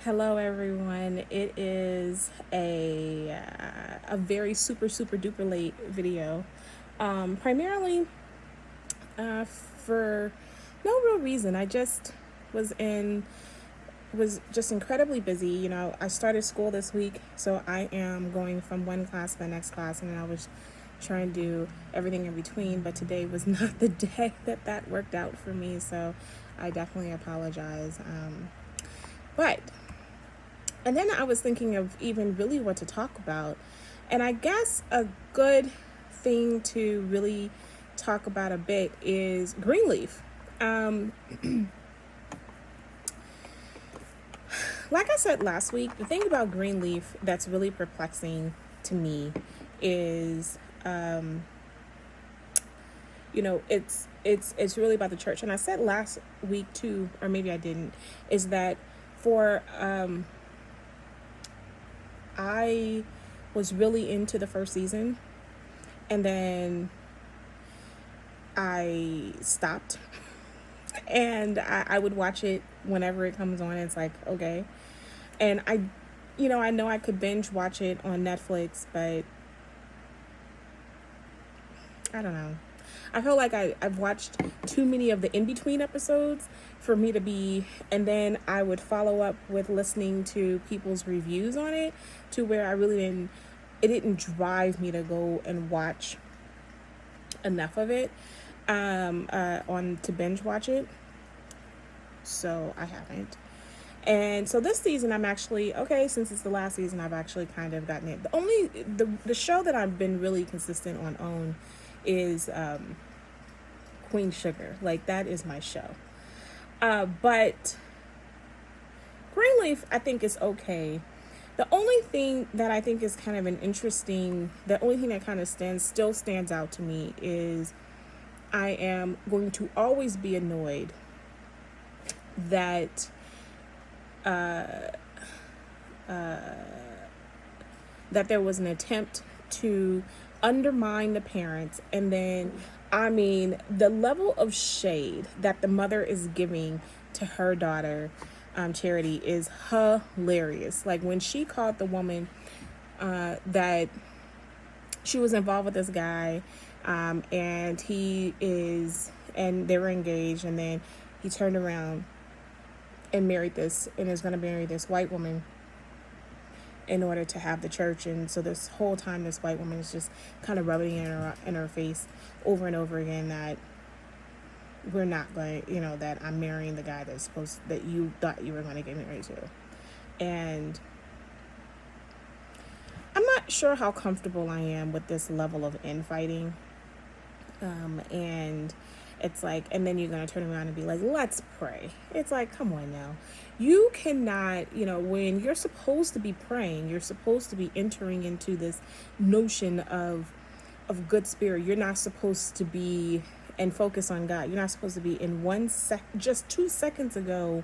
Hello, everyone. It is a very super duper late video, primarily for no real reason. I just was in was just incredibly busy. I started school this week, so I am going from one class to the next class, and then I was trying to do everything in between. But today was not the day that worked out for me, so I definitely apologize. But And then I was thinking of even really what to talk about. And I guess a good thing to really talk about a bit is Greenleaf. Um, like I said last week, the thing about Greenleaf that's really perplexing to me is, it's really about the church. And I said last week too, or maybe I didn't, is that for I was really into the first season, and then I stopped. And I would watch it whenever it comes on. It's like, okay. And I know I could binge watch it on Netflix, but I don't know. I feel like I've watched too many of the in-between episodes for me to be, and then I would follow up with listening to people's reviews on it, to where it didn't drive me to go and watch enough of it on to binge watch it. So I haven't. And so this season I'm actually, okay, since it's the last season, I've actually kind of gotten it. The show that I've been really consistent on OWN is Queen Sugar. Like, that is my show. But Greenleaf, I think, is okay. The only thing that I think is kind of the only thing that kind of stands out to me is I am going to always be annoyed that that there was an attempt to undermine the parents. And then, I mean, the level of shade that the mother is giving to her daughter, Charity, is hilarious. Like, when she called the woman that she was involved with this guy, and they were engaged, and then he turned around and is going to marry this white woman in order to have the church. And so this whole time, this white woman is just kind of rubbing in her face over and over again that we're not going, that I'm marrying the guy that you thought you were going to get married to. And I'm not sure how comfortable I am with this level of infighting. And it's like, and then you're going to turn around and be like, let's pray. It's like, come on now. You cannot, when you're supposed to be praying, you're supposed to be entering into this notion of good spirit. You're not supposed to be and focus on God. You're not supposed to be in just 2 seconds ago,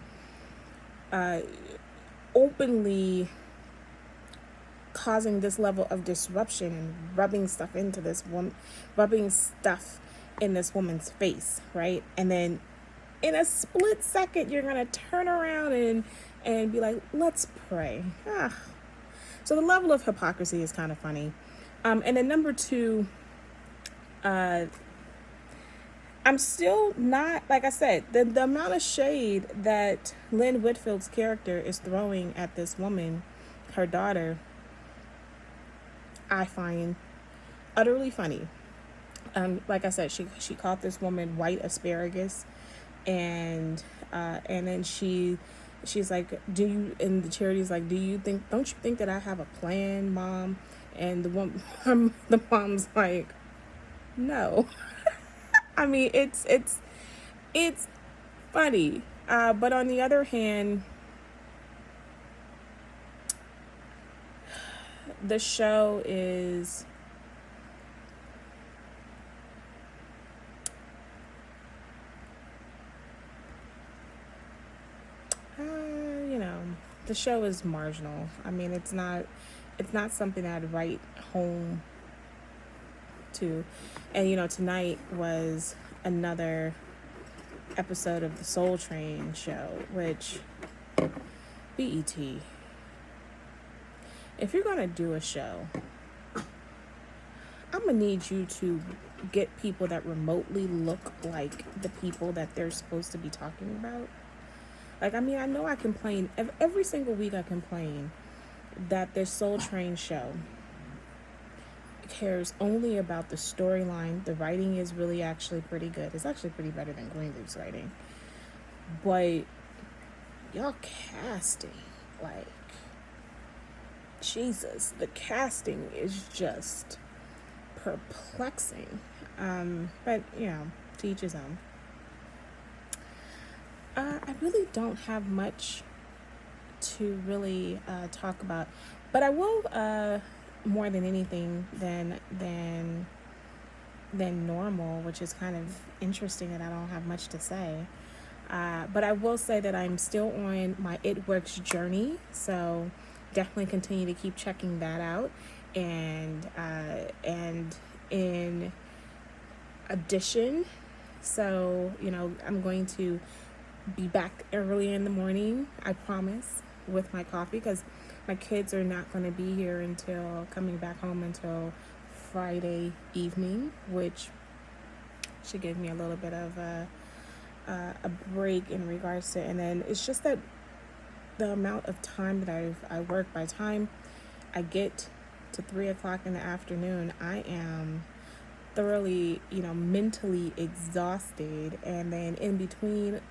openly causing this level of disruption and rubbing stuff in this woman's face, right? And then in a split second, you're gonna turn around and be like, let's pray. So the level of hypocrisy is kind of funny. And then number two, I'm still not, like I said, the amount of shade that Lynn Whitfield's character is throwing at this woman, her daughter, I find utterly funny. Like I said, she called this woman white asparagus, and then she's like, and the Charity's like, don't you think that I have a plan, Mom? And the mom's like, no. I mean, it's funny, but on the other hand, the show is the show is marginal. I mean, it's not something I'd write home to. And tonight was another episode of the Soul Train show, which BET, if you're going to do a show, I'm going to need you to get people that remotely look like the people that they're supposed to be talking about. Like, I mean, I know I complain, every single week I complain that this Soul Train show cares only about the storyline. The writing is really actually pretty good. It's actually pretty better than Greenleaf's writing. But y'all casting, like, Jesus, the casting is just perplexing. But, you know, to each his own. I really don't have much to really talk about, but I will more than anything than normal, which is kind of interesting that I don't have much to say. But I will say that I'm still on my It Works journey, so definitely continue to keep checking that out. And in addition, so, you know, I'm going to be back early in the morning, I promise, with my coffee, because my kids are not going to be here until coming back home until Friday evening, which should give me a little bit of a break in regards to, and then it's just that the amount of time that I work, by the time I get to 3:00 in the afternoon, I am thoroughly, you know, mentally exhausted. And then in between,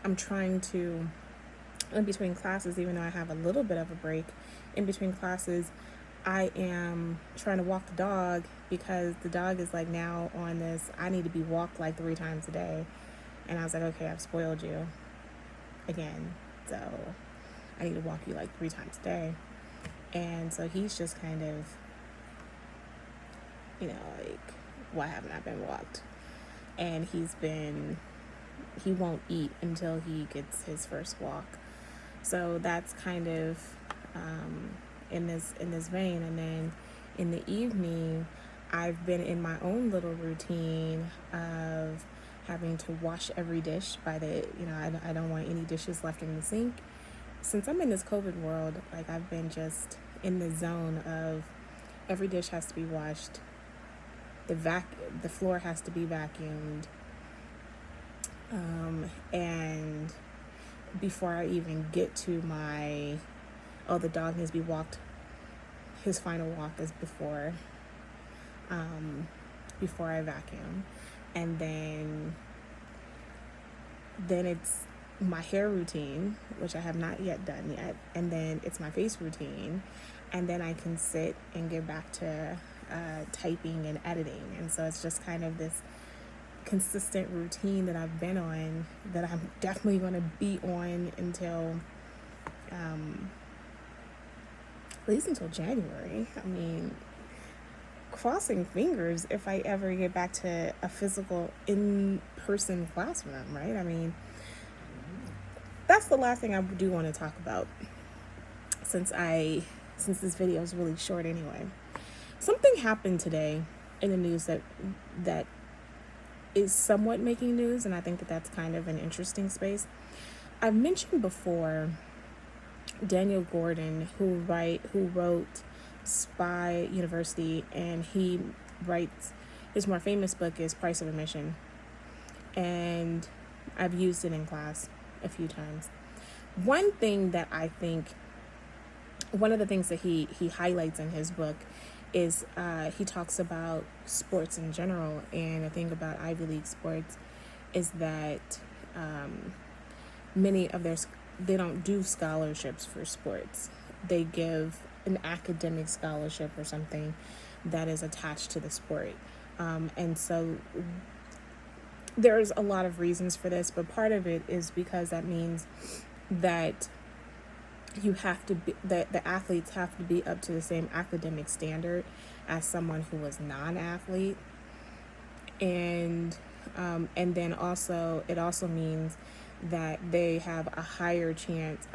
I'm trying to, in between classes, even though I have a little bit of a break, in between classes, I am trying to walk the dog, because the dog is like now on this, I need to be walked like 3 times a day. And I was like, okay, I've spoiled you again. So I need to walk you like 3 times a day. And so he's just kind of, you know, like, why haven't I been walked? And he won't eat until he gets his first walk. So that's kind of in this vein. And then in the evening, I've been in my own little routine of having to wash every dish by the, you know, I don't want any dishes left in the sink. Since I'm in this COVID world, like, I've been just in the zone of every dish has to be washed. The floor has to be vacuumed. And before I even get to the dog needs to be walked. His final walk is before I vacuum. And then it's my hair routine, which I have not yet done yet. And then it's my face routine. And then I can sit and get back to typing and editing. And so it's just kind of this consistent routine that I've been on, that I'm definitely going to be on until at least until January. I mean, crossing fingers if I ever get back to a physical in-person classroom, right? I mean, that's the last thing I do want to talk about, since this video is really short anyway. Something happened today in the news that is somewhat making news, and I think that that's kind of an interesting space. I've mentioned before Daniel Gordon, who wrote Spy University, and he writes, his more famous book is Price of Admission, and I've used it in class a few times. One of the things that he highlights in his book is he talks about sports in general, and the thing about Ivy League sports is that many of they don't do scholarships for sports. They give an academic scholarship or something that is attached to the sport. And so there's a lot of reasons for this, but part of it is because that means that you have to be, that the athletes have to be up to the same academic standard as someone who was non-athlete. And then also, it also means that they have a higher chance,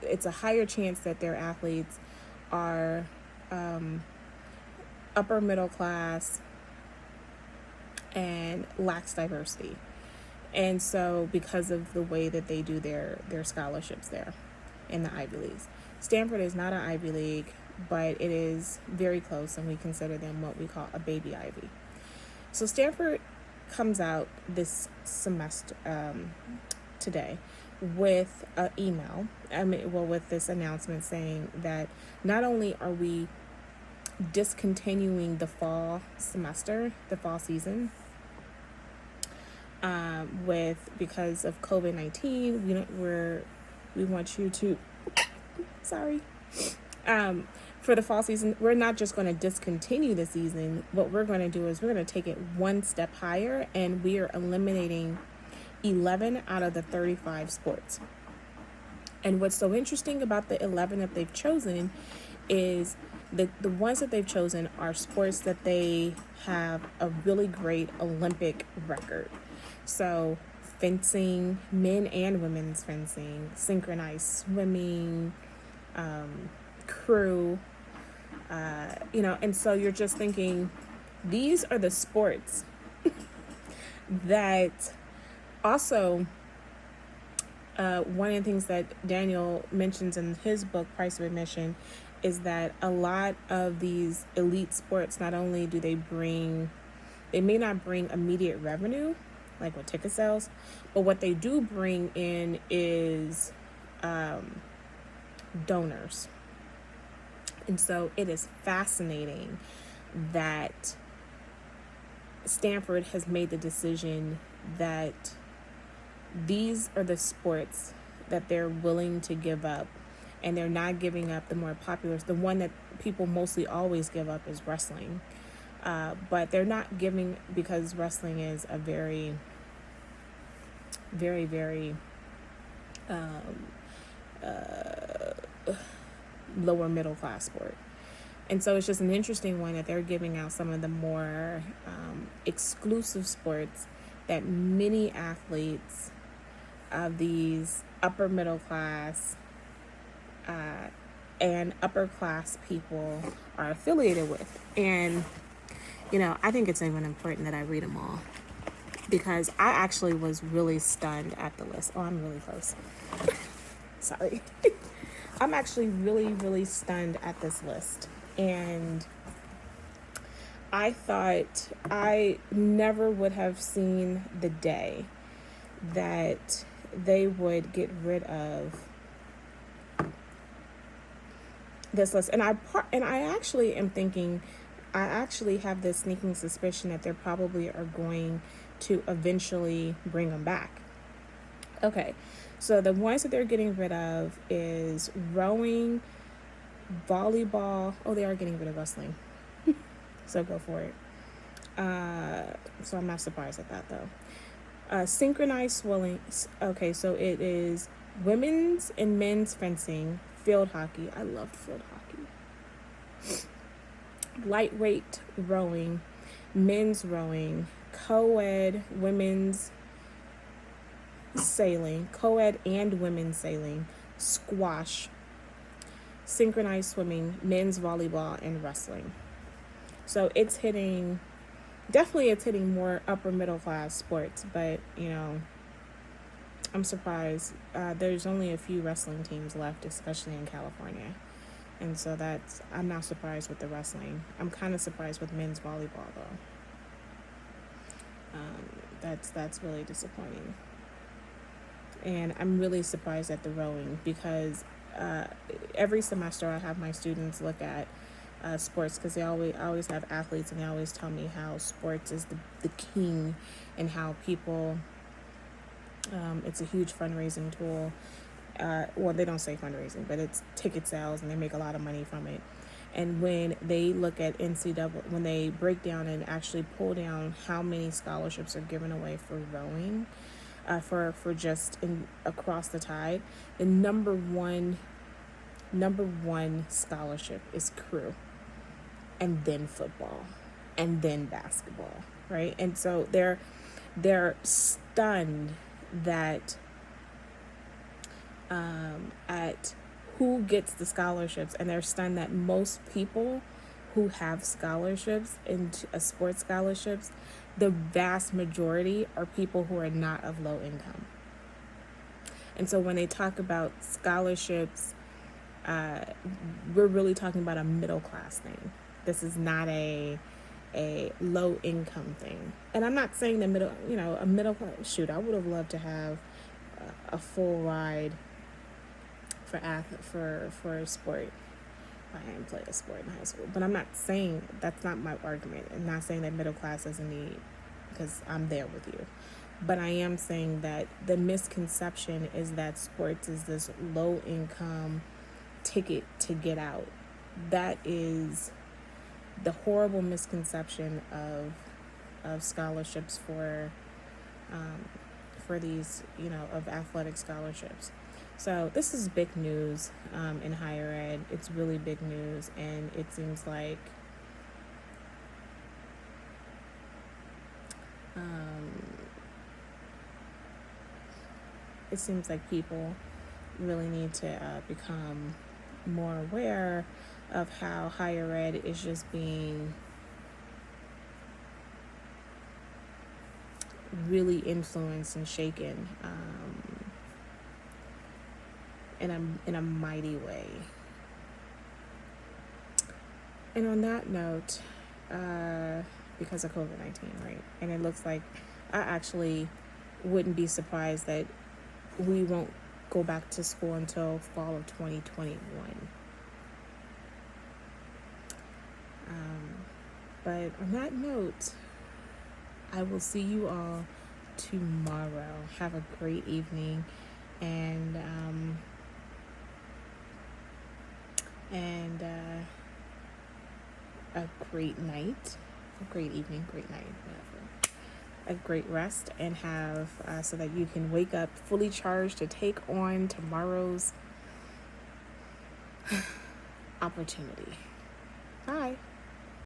it's a higher chance that their athletes are upper middle class and lacks diversity. And so because of the way that they do their scholarships there. in the Ivy Leagues. Stanford is not an Ivy League, but it is very close, and we consider them what we call a baby Ivy. So Stanford comes out this semester today with an email, with this announcement saying that not only are we discontinuing the fall semester, the fall season, because of COVID-19, we want you to, sorry, for the fall season, we're not just going to discontinue the season. What we're going to do is we're going to take it one step higher, and we are eliminating 11 out of the 35 sports. And what's so interesting about the 11 that they've chosen is the ones that they've chosen are sports that they have a really great Olympic record. So fencing, men and women's fencing, synchronized swimming, crew, and so you're just thinking, these are the sports that also, one of the things that Daniel mentions in his book, Price of Admission, is that a lot of these elite sports, not only do they may not bring immediate revenue, like with ticket sales, but what they do bring in is donors. And so it is fascinating that Stanford has made the decision that these are the sports that they're willing to give up, and they're not giving up the more popular. The one that people mostly always give up is wrestling, but they're not giving, because wrestling is a very, very, very lower middle class sport. And so it's just an interesting one that they're giving out some of the more exclusive sports that many athletes of these upper middle class and upper class people are affiliated with. And, I think it's even important that I read them all, because I actually was really stunned at the list. Oh, I'm really close. Sorry. I'm actually really, really stunned at this list. And I thought I never would have seen the day that they would get rid of this list. And I actually am thinking, I actually have this sneaking suspicion that they probably are going to eventually bring them back. Okay, so the ones that they're getting rid of is rowing, volleyball. Oh, they are getting rid of wrestling. So go for it. So I'm not surprised at that, though. Synchronized swimming. Okay, so it is women's and men's fencing, field hockey. I loved field hockey. Lightweight rowing, men's rowing, co-ed women's sailing, co-ed and women's sailing, squash, synchronized swimming, men's volleyball, and wrestling. So it's hitting more upper middle class sports, but I'm surprised. There's only a few wrestling teams left, especially in California. And so I'm not surprised with the wrestling. I'm kind of surprised with men's volleyball, though. That's really disappointing. And I'm really surprised at the rowing, because every semester I have my students look at sports, because I always have athletes, and they always tell me how sports is the king, and how people, it's a huge fundraising tool. Well, they don't say fundraising, but it's ticket sales, and they make a lot of money from it. And when they look at when they break down and actually pull down how many scholarships are given away for rowing, for just across the tide, the number one scholarship is crew, and then football, and then basketball, right? And so they're stunned that at who gets the scholarships, and they're stunned that most people who have scholarships, into sports scholarships, the vast majority are people who are not of low income. And so when they talk about scholarships, we're really talking about a middle class thing. This is not a low income thing. And I'm not saying a middle class, shoot, I would have loved to have a full ride for a sport. I hadn't played a sport in high school, but I'm not saying, that's not my argument. I'm not saying that middle class doesn't need, because I'm there with you. But I am saying that the misconception is that sports is this low income ticket to get out. That is the horrible misconception of scholarships for these, of athletic scholarships. So this is big news in higher ed. It's really big news, and it seems like people really need to become more aware of how higher ed is just being really influenced and shaken in a mighty way. And on that note, because of COVID-19, right? And it looks like I actually wouldn't be surprised that we won't go back to school until fall of 2021. But on that note, I will see you all tomorrow. Have a great evening and a great night, a great evening, great night, whatever. A great rest, and have so that you can wake up fully charged to take on tomorrow's opportunity. Bye.